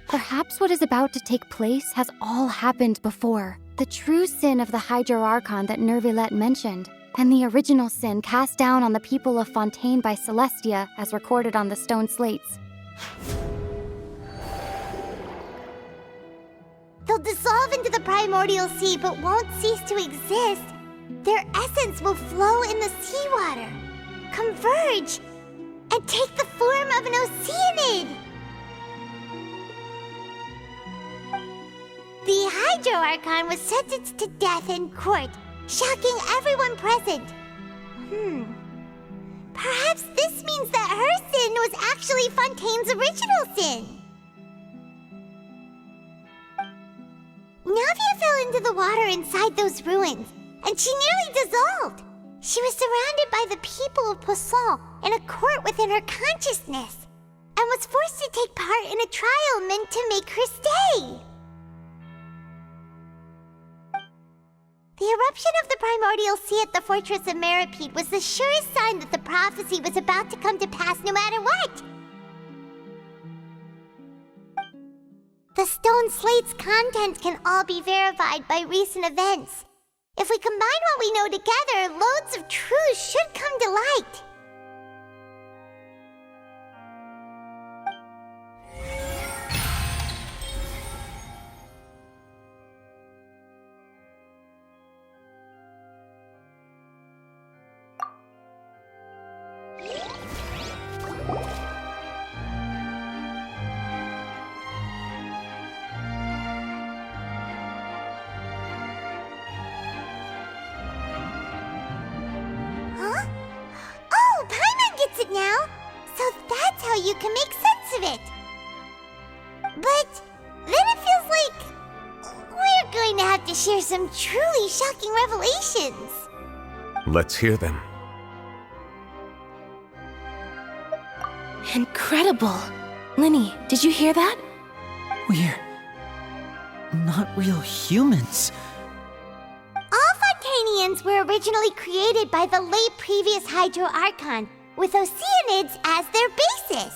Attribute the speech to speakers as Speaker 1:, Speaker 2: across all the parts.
Speaker 1: Perhaps what is about to take place has all happened before. The true sin of the Hydro Archon that Nervilette mentioned, and the original sin cast down on the people of Fontaine by Celestia as recorded on the stone slates.
Speaker 2: They'll dissolve into the primordial sea but won't cease to exist. Their essence will flow in the seawater, converge, and take the form of an Oceanid. The Hydro Archon was sentenced to death in court, shocking everyone present. Perhaps this means that her sin was actually Fontaine's original sin. Navia fell into the water inside those ruins, and she nearly dissolved. She was surrounded by the people of Poisson in a court within her consciousness, and was forced to take part in a trial meant to make her stay. The eruption of the primordial sea at the fortress of Meripede was the surest sign that the prophecy was about to come to pass no matter what. The stone slate's content can all be verified by recent events. If we combine what we know together, loads of truths should come to light. You can make sense of it. But then it feels like we're going to have to share some truly shocking revelations.
Speaker 3: Let's hear them.
Speaker 4: Incredible! Linny, did you hear that?
Speaker 5: We're not real humans.
Speaker 2: All Fontanians were originally created by the late previous Hydro Archon, with Oceanids as their basis.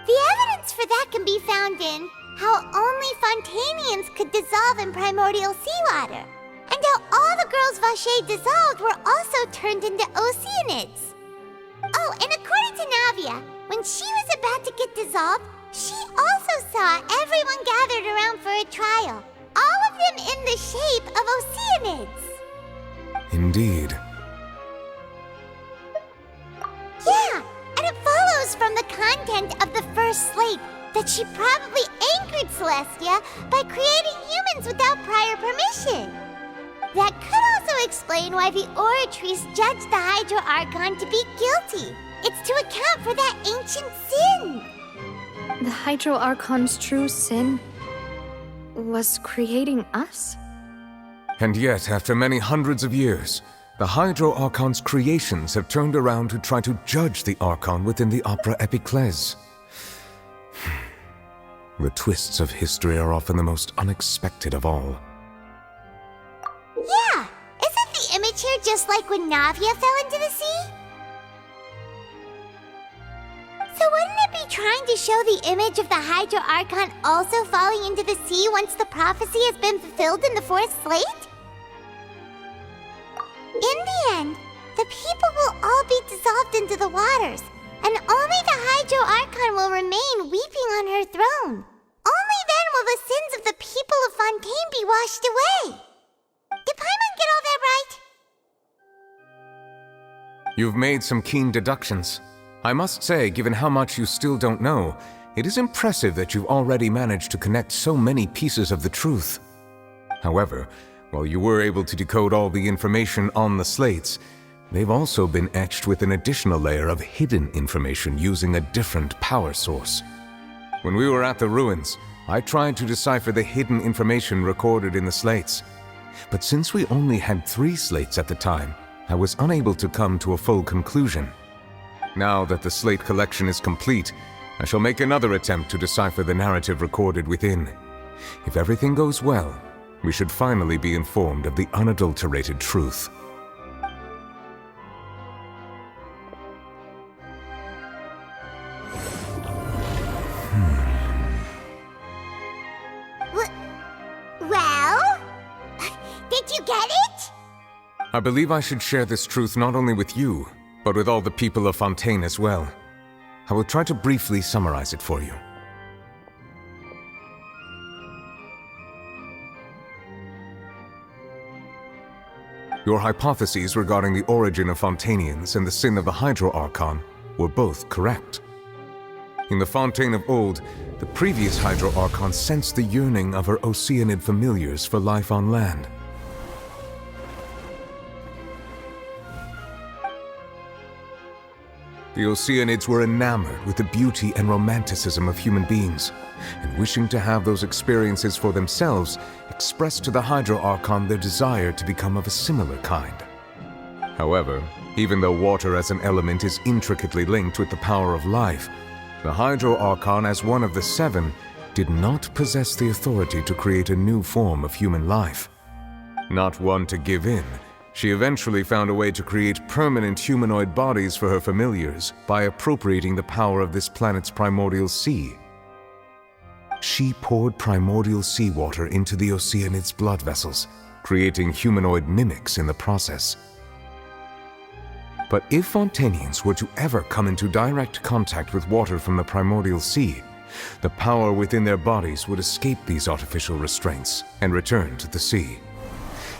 Speaker 2: The evidence for that can be found in how only Fontanians could dissolve in primordial seawater, and how all the girls Vacher dissolved were also turned into Oceanids. Oh, and according to Navia, when she was about to get dissolved, she also saw everyone gathered around for a trial, all of them in the shape of Oceanids.
Speaker 3: Indeed.
Speaker 2: Yeah, and it follows from the content of the first slate that she probably angered Celestia by creating humans without prior permission. That could also explain why the Oratrice judged the Hydro Archon to be guilty. It's to account for that ancient sin.
Speaker 1: The Hydro Archon's true sin was creating us?
Speaker 3: And yet, after many hundreds of years, the Hydro Archon's creations have turned around to try to judge the Archon within the Opera Epiclese. The twists of history are often the most unexpected of all.
Speaker 2: Yeah, isn't the image here just like when Navia fell into the sea? So wouldn't it be trying to show the image of the Hydro Archon also falling into the sea once the prophecy has been fulfilled in the fourth slate? In the end, the people will all be dissolved into the waters, and only the Hydro Archon will remain weeping on her throne. Only then will the sins of the people of Fontaine be washed away. Did Paimon get all that right?
Speaker 3: You've made some keen deductions. I must say, given how much you still don't know, it is impressive that you've already managed to connect so many pieces of the truth. However, while you were able to decode all the information on the slates, they've also been etched with an additional layer of hidden information using a different power source. When we were at the ruins, I tried to decipher the hidden information recorded in the slates. But since we only had 3 slates at the time, I was unable to come to a full conclusion. Now that the slate collection is complete, I shall make another attempt to decipher the narrative recorded within. If everything goes well, we should finally be informed of the unadulterated truth.
Speaker 2: Well? Did you get it?
Speaker 3: I believe I should share this truth not only with you, but with all the people of Fontaine as well. I will try to briefly summarize it for you. Your hypotheses regarding the origin of Fontainians and the sin of the Hydro Archon were both correct. In the Fontaine of old, the previous Hydro Archon sensed the yearning of her Oceanid familiars for life on land. The Oceanids were enamored with the beauty and romanticism of human beings, and wishing to have those experiences for themselves, expressed to the Hydro Archon their desire to become of a similar kind. However, even though water as an element is intricately linked with the power of life, the Hydro Archon, as one of the seven, did not possess the authority to create a new form of human life. Not one to give in, she eventually found a way to create permanent humanoid bodies for her familiars by appropriating the power of this planet's primordial sea. She poured primordial seawater into the Oceanids' blood vessels, creating humanoid mimics in the process. But if Fontainians were to ever come into direct contact with water from the primordial sea, the power within their bodies would escape these artificial restraints and return to the sea.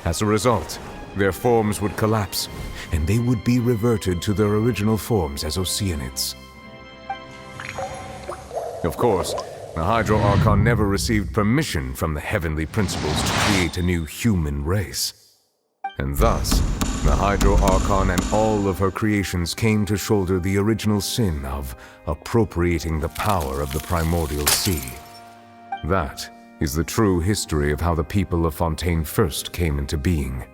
Speaker 3: As a result, their forms would collapse, and they would be reverted to their original forms as Oceanids. Of course, the Hydro Archon never received permission from the heavenly principles to create a new human race. And thus, the Hydro Archon and all of her creations came to shoulder the original sin of appropriating the power of the primordial sea. That is the true history of how the people of Fontaine first came into being.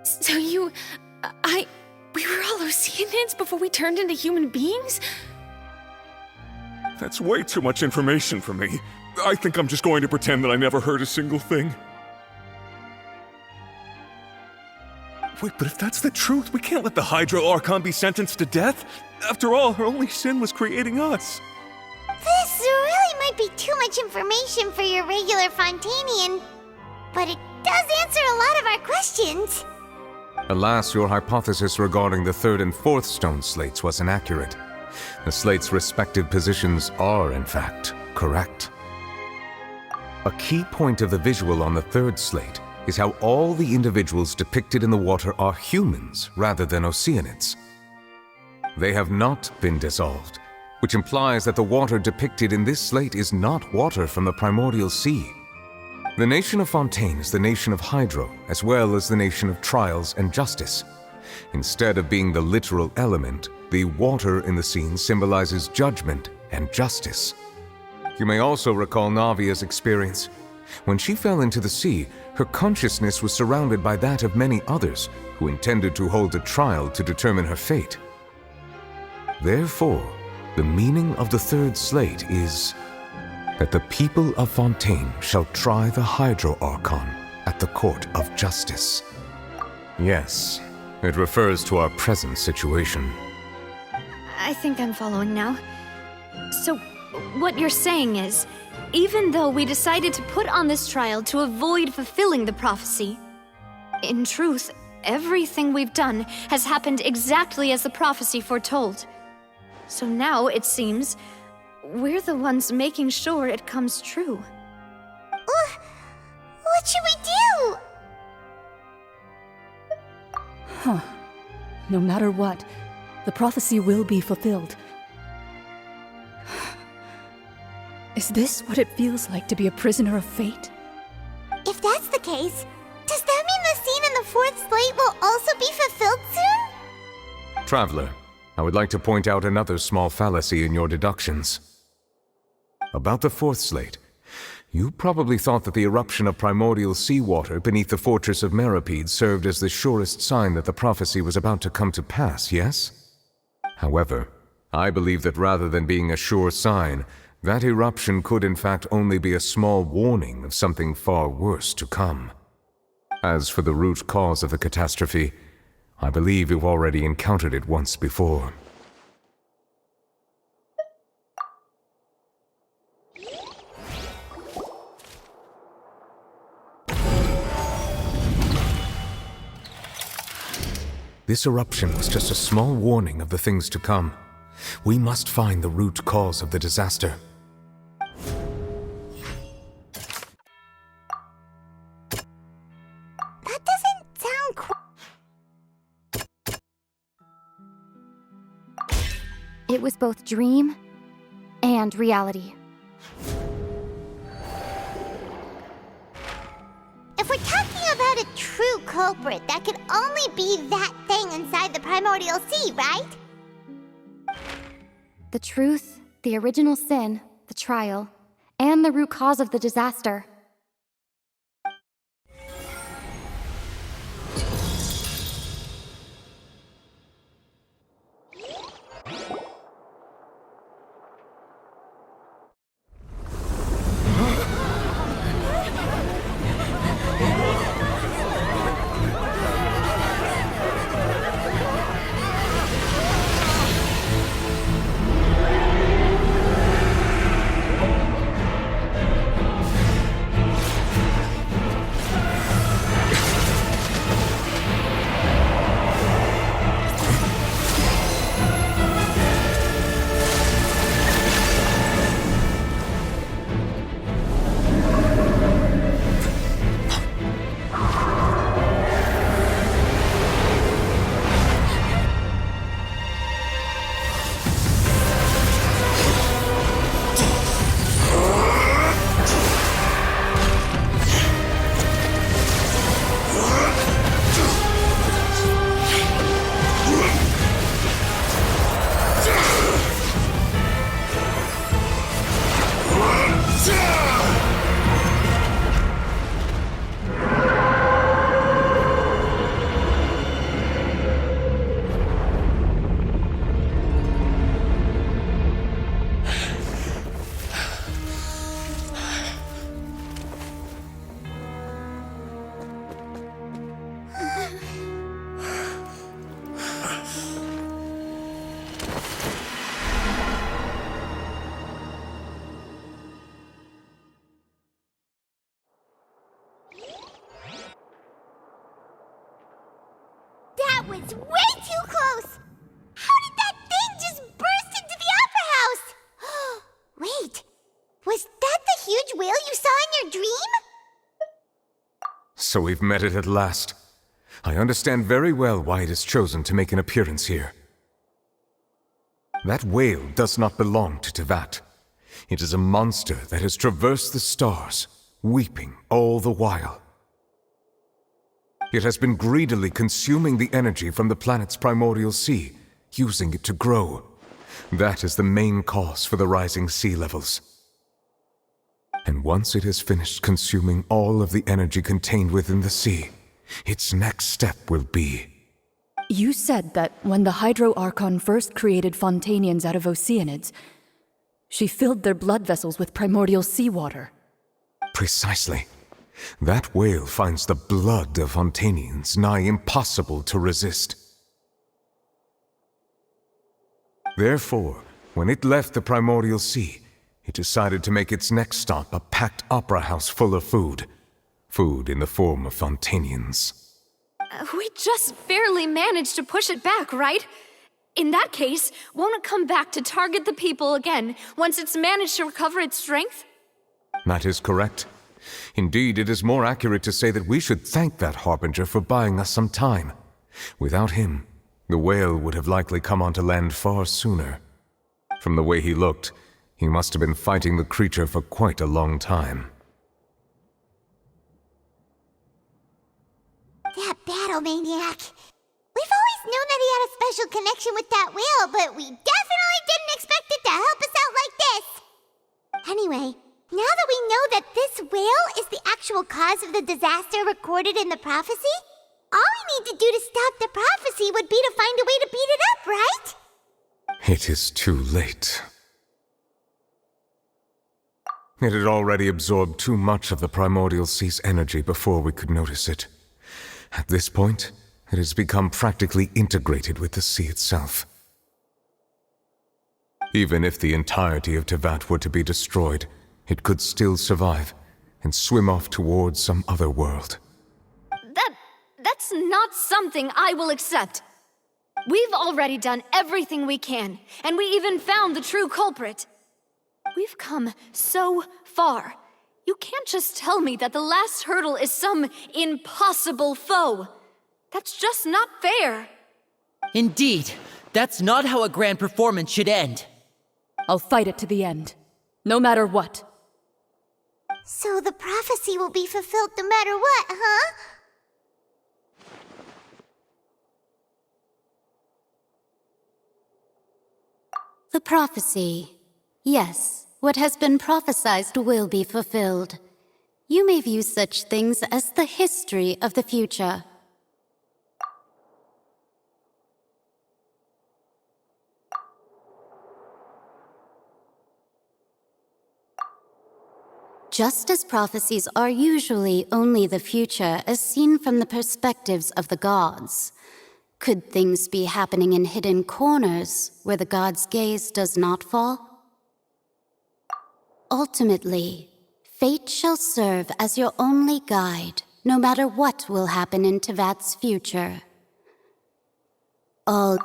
Speaker 4: So we were all Oceanids before we turned into human beings?
Speaker 6: That's way too much information for me. I think I'm just going to pretend that I never heard a single thing. Wait, but if that's the truth, we can't let the Hydro Archon be sentenced to death. After all, her only sin was creating us.
Speaker 2: This really might be too much information for your regular Fontainian, but it does answer a lot of our questions.
Speaker 3: Alas, your hypothesis regarding the third and fourth stone slates was inaccurate. The slates' respective positions are, in fact, correct. A key point of the visual on the third slate is how all the individuals depicted in the water are humans rather than Oceanids. They have not been dissolved, which implies that the water depicted in this slate is not water from the primordial sea. The nation of Fontaine is the nation of Hydro, as well as the nation of trials and justice. Instead of being the literal element, the water in the scene symbolizes judgment and justice. You may also recall Navia's experience. When she fell into the sea, her consciousness was surrounded by that of many others who intended to hold a trial to determine her fate. Therefore, the meaning of the third slate is that the people of Fontaine shall try the Hydro Archon at the court of justice. Yes, it refers to our present situation.
Speaker 4: I think I'm following now. So, what you're saying is, even though we decided to put on this trial to avoid fulfilling the prophecy, in truth, everything we've done has happened exactly as the prophecy foretold. So now, it seems, we're the ones making sure it comes true.
Speaker 2: What should we do?
Speaker 7: No matter what, the prophecy will be fulfilled. Is this what it feels like to be a prisoner of fate?
Speaker 2: If that's the case, does that mean the scene in the fourth slate will also be fulfilled soon?
Speaker 3: Traveler, I would like to point out another small fallacy in your deductions. About the fourth slate, you probably thought that the eruption of primordial seawater beneath the fortress of Meripede served as the surest sign that the prophecy was about to come to pass, yes? However, I believe that rather than being a sure sign, that eruption could in fact only be a small warning of something far worse to come. As for the root cause of the catastrophe, I believe you've already encountered it once before. This eruption was just a small warning of the things to come. We must find the root cause of the disaster.
Speaker 2: That doesn't sound
Speaker 1: It was both dream and reality.
Speaker 2: If we're talking about a true culprit, that could only be that thing inside the primordial sea, right?
Speaker 1: The truth, the original sin, the trial, and the root cause of the disaster.
Speaker 2: That was way too close! How did that thing just burst into the Opera House? Wait, was that the huge whale you saw in your dream?
Speaker 3: So we've met it at last. I understand very well why it has chosen to make an appearance here. That whale does not belong to Tevat. It is a monster that has traversed the stars, weeping all the while. It has been greedily consuming the energy from the planet's primordial sea, using it to grow. That is the main cause for the rising sea levels. And once it has finished consuming all of the energy contained within the sea, its next step will be...
Speaker 7: You said that when the Hydro Archon first created Fontanians out of Oceanids, she filled their blood vessels with primordial seawater.
Speaker 3: Precisely. That whale finds the blood of Fontanians nigh impossible to resist. Therefore, when it left the primordial sea, it decided to make its next stop a packed opera house full of food. Food in the form of Fontanians.
Speaker 4: We just barely managed to push it back, right? In that case, won't it come back to target the people again once it's managed to recover its strength?
Speaker 3: That is correct. Indeed, it is more accurate to say that we should thank that Harbinger for buying us some time. Without him, the whale would have likely come onto land far sooner. From the way he looked, he must have been fighting the creature for quite a long time.
Speaker 2: That battle maniac. We've always known that he had a special connection with that whale, but we definitely didn't expect it to help us out like this. Anyway, now that we know that this whale is the actual cause of the disaster recorded in the prophecy, all we need to do to stop the prophecy would be to find a way to beat it up, right?
Speaker 3: It is too late. It had already absorbed too much of the primordial sea's energy before we could notice it. At this point, it has become practically integrated with the sea itself. Even if the entirety of Tevat were to be destroyed, it could still survive and swim off towards some other world.
Speaker 4: That's not something I will accept. We've already done everything we can, and we even found the true culprit. We've come so far. You can't just tell me that the last hurdle is some impossible foe. That's just not fair.
Speaker 5: Indeed, that's not how a grand performance should end.
Speaker 7: I'll fight it to the end, no matter what.
Speaker 2: So the prophecy will be fulfilled no matter what, huh?
Speaker 1: The prophecy. Yes, what has been prophesied will be fulfilled. You may view such things as the history of the future. Just as prophecies are usually only the future as seen from the perspectives of the gods, could things be happening in hidden corners where the gods' gaze does not fall? Ultimately, fate shall serve as your only guide, no matter what will happen in Tevat's future. All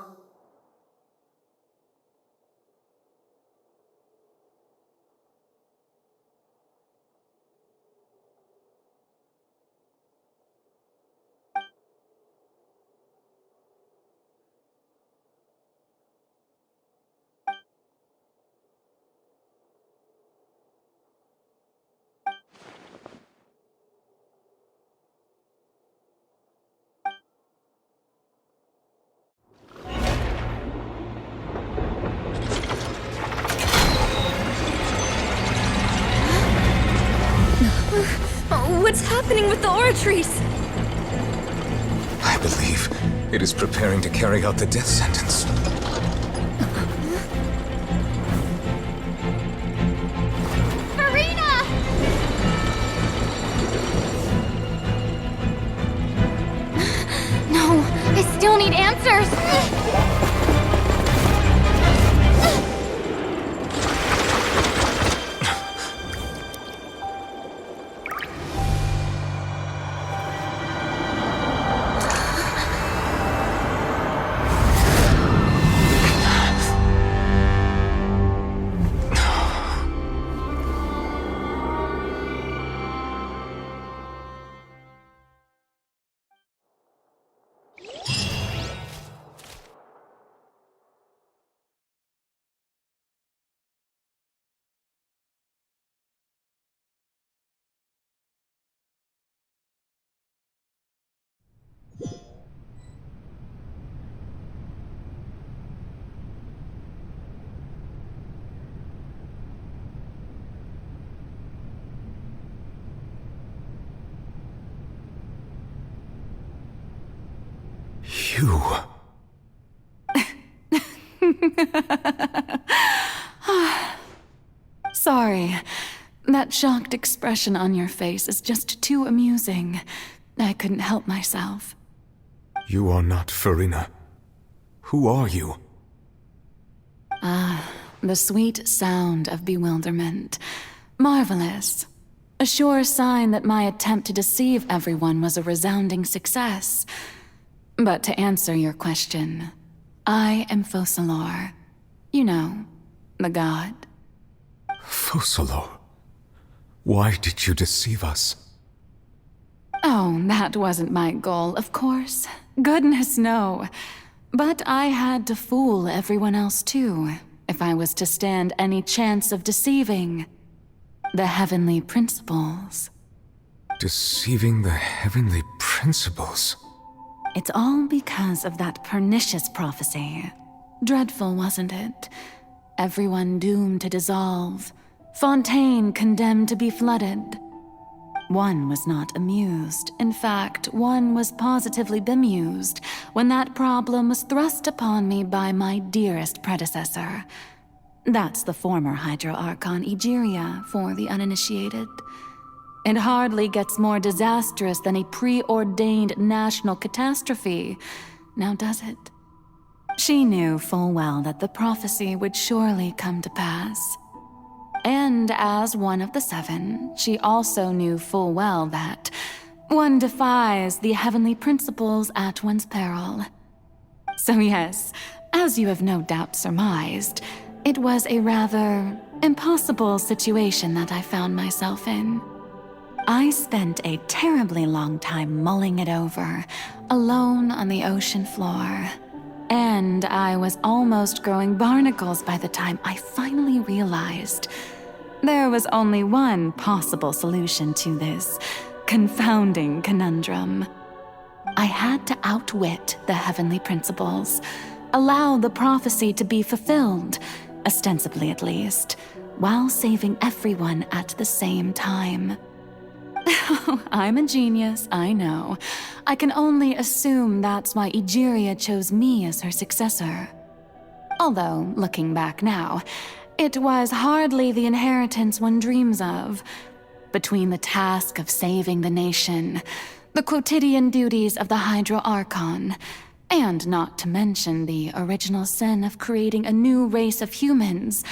Speaker 4: What's happening with the oratories?
Speaker 3: I believe it is preparing to carry out the death sentence.
Speaker 2: Marina!
Speaker 1: No, I still need answers!
Speaker 3: You...
Speaker 7: Sorry. That shocked expression on your face is just too amusing. I couldn't help myself.
Speaker 3: You are not Farina. Who are you?
Speaker 7: The sweet sound of bewilderment. Marvelous. A sure sign that my attempt to deceive everyone was a resounding success. But to answer your question, I am Focalor. You know, the god.
Speaker 3: Focalor. Why did you deceive us?
Speaker 7: Oh, that wasn't my goal, of course. Goodness, no. But I had to fool everyone else too, if I was to stand any chance of deceiving the heavenly principles.
Speaker 3: Deceiving the heavenly principles?
Speaker 7: It's all because of that pernicious prophecy. Dreadful, wasn't it? Everyone doomed to dissolve. Fontaine condemned to be flooded. One was not amused. In fact, one was positively bemused when that problem was thrust upon me by my dearest predecessor. That's the former Hydro Archon Egeria for the uninitiated. It hardly gets more disastrous than a preordained national catastrophe, now does it? She knew full well that the prophecy would surely come to pass. And as one of the seven, she also knew full well that one defies the heavenly principles at one's peril. So yes, as you have no doubt surmised, it was a rather impossible situation that I found myself in. I spent a terribly long time mulling it over, alone on the ocean floor. And I was almost growing barnacles by the time I finally realized there was only one possible solution to this confounding conundrum. I had to outwit the heavenly principles, allow the prophecy to be fulfilled, ostensibly at least, while saving everyone at the same time. I'm a genius, I know. I can only assume that's why Egeria chose me as her successor. Although, looking back now, it was hardly the inheritance one dreams of. Between the task of saving the nation, the quotidian duties of the Hydro Archon, and not to mention the original sin of creating a new race of humans,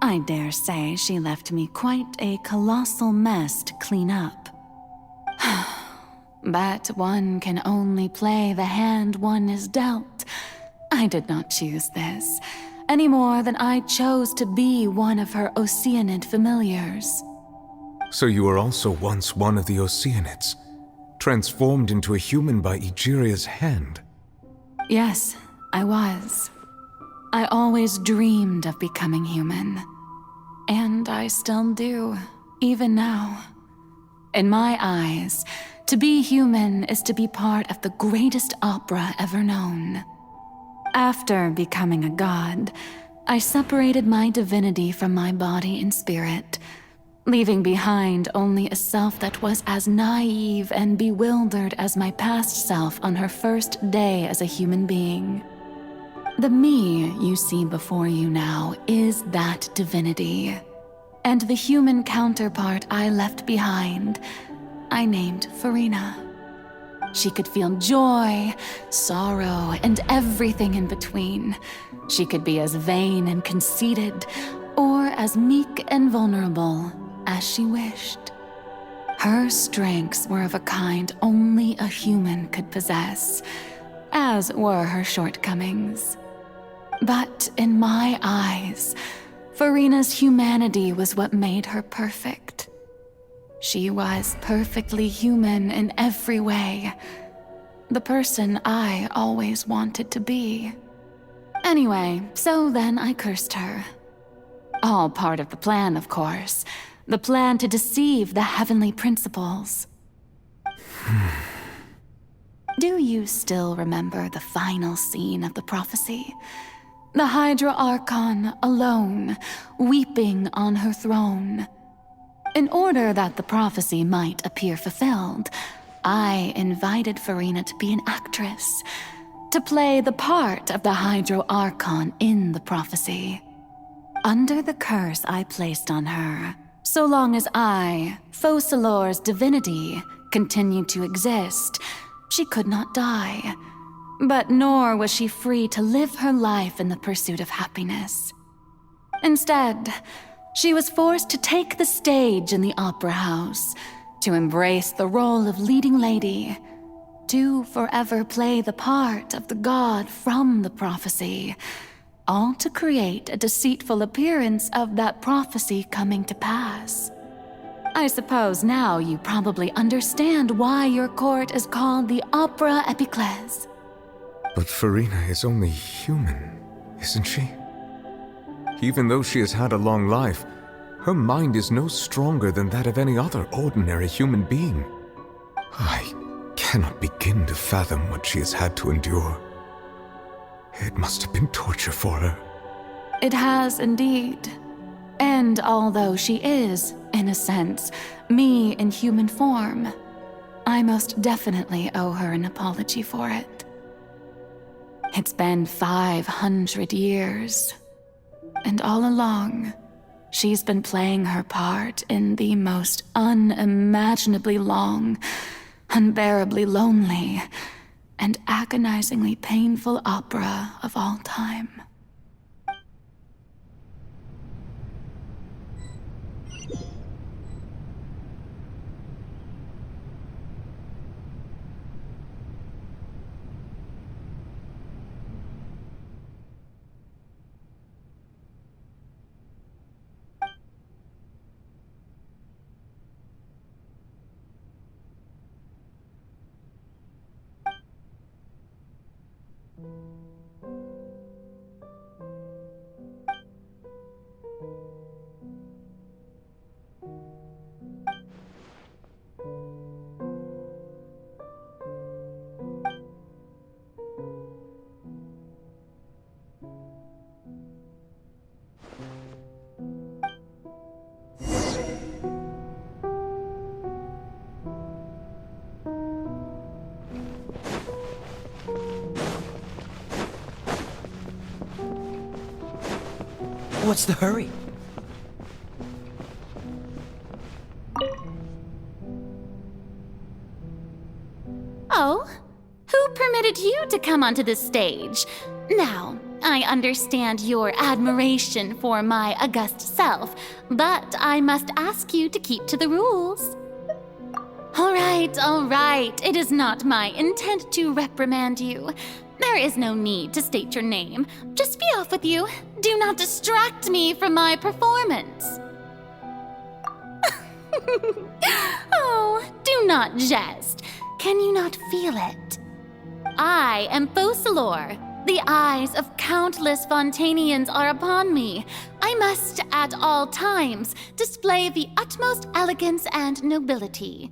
Speaker 7: I dare say she left me quite a colossal mess to clean up. But one can only play the hand one is dealt. I did not choose this, any more than I chose to be one of her Oceanid familiars.
Speaker 3: So you were also once one of the Oceanids, transformed into a human by Egeria's hand.
Speaker 7: Yes, I was. I always dreamed of becoming human. And I still do, even now. In my eyes, to be human is to be part of the greatest opera ever known. After becoming a god, I separated my divinity from my body and spirit, leaving behind only a self that was as naive and bewildered as my past self on her first day as a human being. The me you see before you now is that divinity, and the human counterpart I left behind, I named Farina. She could feel joy, sorrow, and everything in between. She could be as vain and conceited, or as meek and vulnerable as she wished. Her strengths were of a kind only a human could possess, as were her shortcomings. But in my eyes, Farina's humanity was what made her perfect. She was perfectly human in every way. The person I always wanted to be. Anyway, so then I cursed her. All part of the plan, of course. The plan to deceive the heavenly principles. Do you still remember the final scene of the prophecy? The Hydra Archon alone, weeping on her throne. In order that the prophecy might appear fulfilled, I invited Farina to be an actress, to play the part of the Hydro Archon in the prophecy. Under the curse I placed on her, so long as I, Focalor's divinity, continued to exist, she could not die. But nor was she free to live her life in the pursuit of happiness. Instead, she was forced to take the stage in the opera house, to embrace the role of leading lady, to forever play the part of the god from the prophecy, all to create a deceitful appearance of that prophecy coming to pass. I suppose now you probably understand why your court is called the Opera Epiclese.
Speaker 3: But Farina is only human, isn't she? Even though she has had a long life, her mind is no stronger than that of any other ordinary human being. I cannot begin to fathom what she has had to endure. It must have been torture for her.
Speaker 7: It has indeed. And although she is, in a sense, me in human form, I most definitely owe her an apology for it. It's been 500 years, and all along, she's been playing her part in the most unimaginably long, unbearably lonely, and agonizingly painful opera of all time.
Speaker 5: What's the hurry?
Speaker 7: Oh? Who permitted you to come onto the stage? Now, I understand your admiration for my august self, but I must ask you to keep to the rules. All right. It is not my intent to reprimand you. There is no need to state your name. Just be off with you. Do not distract me from my performance. Oh, do not jest. Can you not feel it? I am Focalor. The eyes of countless Fontanians are upon me. I must, at all times, display the utmost elegance and nobility.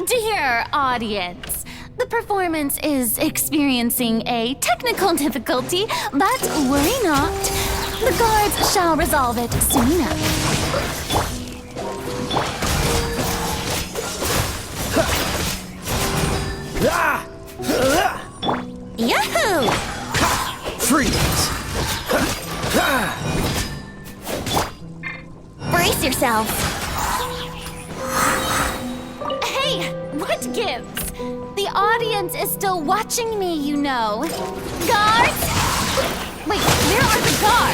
Speaker 7: Dear audience, the performance is experiencing a technical difficulty, but worry not. The guards shall resolve it soon enough. Yahoo!
Speaker 5: Freeze!
Speaker 2: Brace yourself.
Speaker 7: Hey, what gives? The audience is still watching me, you know. Guards? Wait, where are the guards?